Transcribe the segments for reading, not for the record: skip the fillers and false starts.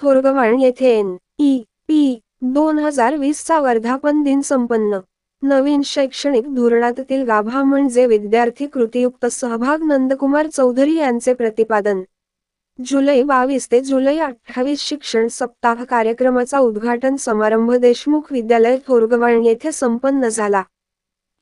थोरगवाण येथे NEP 2020चा वर्धापन दिन संपन्न। नवीन शैक्षणिक धोरणातील गाभा म्हणजे विद्यार्थी कृतीयुक्त सहभाग नंदकुमार चौधरी यांचे प्रतिपादन। जुलै 22 ते जुलै 28 शिक्षण सप्ताह कार्यक्रमाचा उद्घाटन समारंभ देशमुख विद्यालय थोरगवाण येथे संपन्न झाला।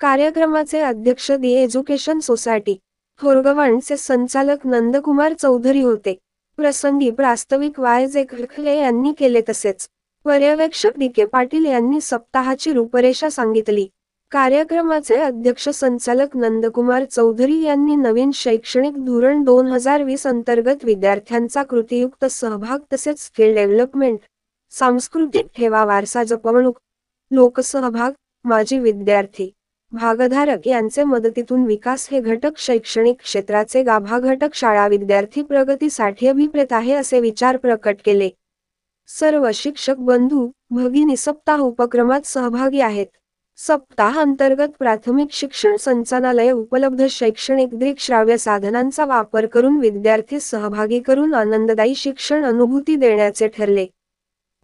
कार्यक्रमाचे अध्यक्ष दी एज्युकेशन सोसायटी थोरगवाणचे संचालक नंदकुमार चौधरी होते। प्रसंगी प्रास्ताविक YJ खडखले यांनी केले, तसेच पर्यवेक्षक DK पाटील यांनी सप्ताहाची रूपरेषा सांगितली। कार्यक्रमाचे अध्यक्ष संचालक नंदकुमार चौधरी यांनी नवीन शैक्षणिक धोरण 2020 अंतर्गत विद्यार्थ्यांचा कृतीयुक्त सहभाग तसेच स्किल डेव्हलपमेंट, सांस्कृतिक ठेवा, वारसा जपवणूक, लोकसहभाग, माजी विद्यार्थी, भागधारक यांचे मदतीतून विकास हे घटक शैक्षणिक क्षेत्राचे गाभा घटक शाळा विद्यार्थी प्रगतीसाठी अभिप्रेत आहे असे विचार प्रकट केले। सर्व शिक्षक बंधू भगिनी सप्ताह उपक्रमात सहभागी आहेत। सप्ताह अंतर्गत प्राथमिक शिक्षण संचालनालय उपलब्ध शैक्षणिक दृकश्राव्य साधनांचा वापर करून विद्यार्थी सहभागी करून आनंददायी शिक्षण अनुभूती देण्याचे ठरले।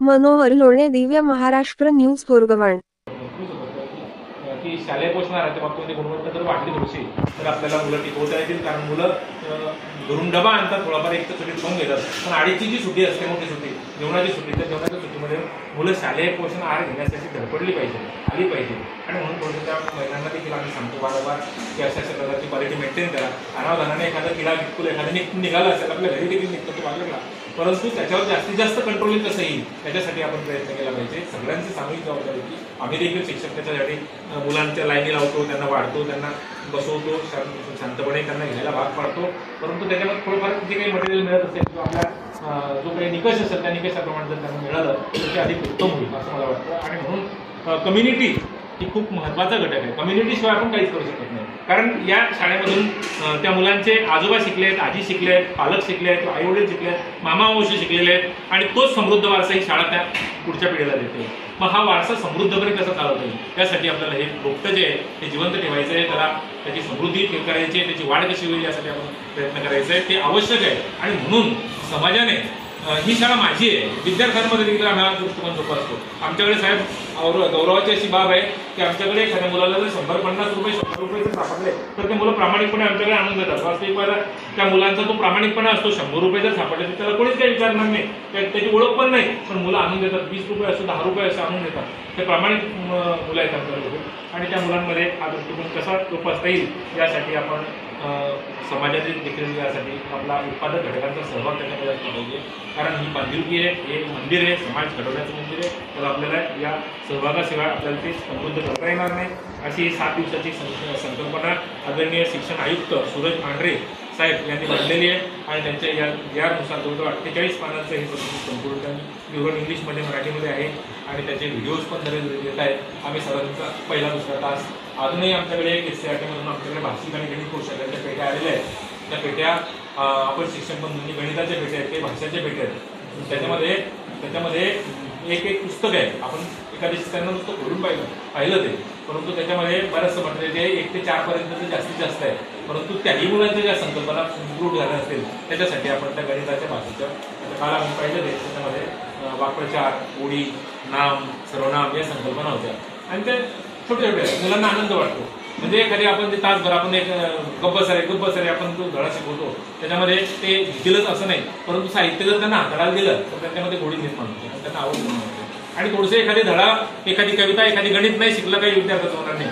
मनोहर लोणे, दिव्य महाराष्ट्र न्यूज, थोरगवाण। की शालेय पोषण आहाराच्या बाबतीमध्ये गुणवत्ता जर वाढली थोडीशी तर आपल्याला मुलं टिकवता येतील, कारण मुलं घरून डबा आणतात, थोडाफार एक तर सुट्टीत खाऊन घेतात, पण अडीचची जी सुट्टी असते, मोठी सुट्टी, जेवणाची सुट्टी, त्या जेवणाच्या सुट्टीमध्ये मुलं शालेय पोषण आहार घेण्यासाठी धडपडली पाहिजे, आली पाहिजे। आणि म्हणून थोडंसं त्या महिलांना देखील आम्ही सांगतो वारंवार की अशा प्रकारची क्वालिटी मेंटेन करा। अनावधानाने एखादा किडा बिलकुल एखाद्या निघाला असेल, आपल्या घरी देखील निघतो तो बाजूला, परंतु त्याच्यावर जास्तीत जास्त कंट्रोल कसं येईल त्याच्यासाठी आपण प्रयत्न केला पाहिजे। सगळ्यांची सामूहिक जबाबदारी की आम्ही देखील शिक्षक त्याच्यासाठी मुलांच्या लाईनी लावतो, त्यांना वाढतो, त्यांना बसवतो, शांतपणे त्यांना घ्यायला भाग पाडतो, परंतु त्याच्यामध्ये थोडंफार जे काही मटेरियल मिळत असेल किंवा आपल्या जो काही निकष असेल त्या निकषाप्रमाणे जर त्यांना मिळालं तर ते अधिक उत्तम होईल असं मला वाटतं। आणि म्हणून कम्युनिटी ही खूप महत्त्वाचा घटक आहे। कम्युनिटीशिवाय आपण काहीच करू शकत नाही, कारण या शाळेमधून त्या मुलांचे आजोबा शिकले आहेत, आजी शिकले आहेत, पालक शिकले आहेत, आई वडील शिकले आहेत, मामा मावशी शिकलेले आहेत, आणि तोच समृद्ध वारसा ही शाळा त्या पुढच्या पिढीला देते। मग हा वारसा समृद्धपणे कसा चालवता येईल त्यासाठी आपल्याला हे रोपटं जे आहे ते जिवंत ठेवायचं आहे, त्याला त्याची समृद्धी करायची आहे, त्याची वाढ कशी होईल यासाठी आपण प्रयत्न करायचा आहे, ते आवश्यक आहे। आणि म्हणून समाजाने ही शाळा माझी आहे, विद्यार्थ्यांमध्ये देखील आम्ही हा दृष्टिकोन जोपासतो। आमच्याकडे साहेब गौरवाची अशी बाब आहे की आमच्याकडे एखाद्या मुलाला जर 150 रुपये 100 रुपये जर सापडले तर ते मुलं प्रामाणिकपणे आमच्याकडे आणून देतात। वास्तविक त्या मुलांचा तो प्रामाणिकपणा असतो। 100 रुपये जर सापडले तर त्याला कोणीच काही विचारणार नाही, त्याची ओळख पण नाही, पण मुलं आणून देतात। 20 रुपये असो 10 रुपये असं आणून देतात, ते प्रामाणिक मुलं आहेत आमच्याकडे। आणि त्या मुलांमध्ये हा दृष्टिकोन कसा जोपासता येईल यासाठी आपण समाजातील देखील यासाठी आपला उत्पादक घटकांचा सहभाग त्याच्यामध्ये असला पाहिजे, कारण ही बांधिलकी आहे, हे मंदिर आहे, समाज घडवण्याचं मंदिर आहे, तर आपल्याला या सहभागाशिवाय आपल्याला ते समृद्ध करता येणार नाही। अशी 7 दिवसाची संकल्पना आदरणीय शिक्षण आयुक्त सूरज मांढरे साहेब यांनी मांडलेली आहे, आणि त्यांच्या यानुसार जवळजवळ 48 पानांचं हे संपूर्ण प्युअर इंग्लिशमध्ये मराठीमध्ये आहे, आणि त्याचे व्हिडिओज पण दररोज येत आहेत। आम्ही सर्वांचा पहिला दुसरा तास अजूनही आमच्याकडे SCRT मधून आमच्याकडे भाषिक आणि गणित कौशल्यांच्या पेट्या आलेल्या आहेत। त्या पेट्या आपण शिक्षण बंधूंनी गणिताच्या पेट्या आहेत, ते भाषाच्या पेट्या आहेत। त्याच्यामध्ये एक पुस्तक आहे, आपण एखाद्या शिक्षकांना नुसतं खोलून पाहिलं ते, परंतु त्याच्यामध्ये बरंचसं मटेरियल जे 1 ते 4 पर्यंत जास्तीत जास्त आहे, परंतु त्याही मुलांच्या ज्या संकल्पना इम्प्रूव्ह झाल्या असतील त्याच्यासाठी आपण त्या गणिताच्या भाषेच्या काल आम्ही पाहिलं ते, त्याच्यामध्ये वाक्प्रचार, ओळी, नाम, सर्वनाम या संकल्पना होत्या, आणि ते छोटे छोटे मुलांना आनंद वाटतो। म्हणजे एखादी आपण ते तासभर आपण एक गप्पसरे आपण तो धडा शिकवतो, त्याच्यामध्ये ते घेतीलच असं नाही, परंतु साहित्य जर त्यांना हाताळायला दिलं तर त्याच्यामध्ये गोडी निर्माण होते, त्यांना आवड निर्माण होते। आणि थोडंसं एखादी धडा, एखादी कविता, एखादी गणित नाही शिकलं काही विद्यार्थ्याचं होणार नाही।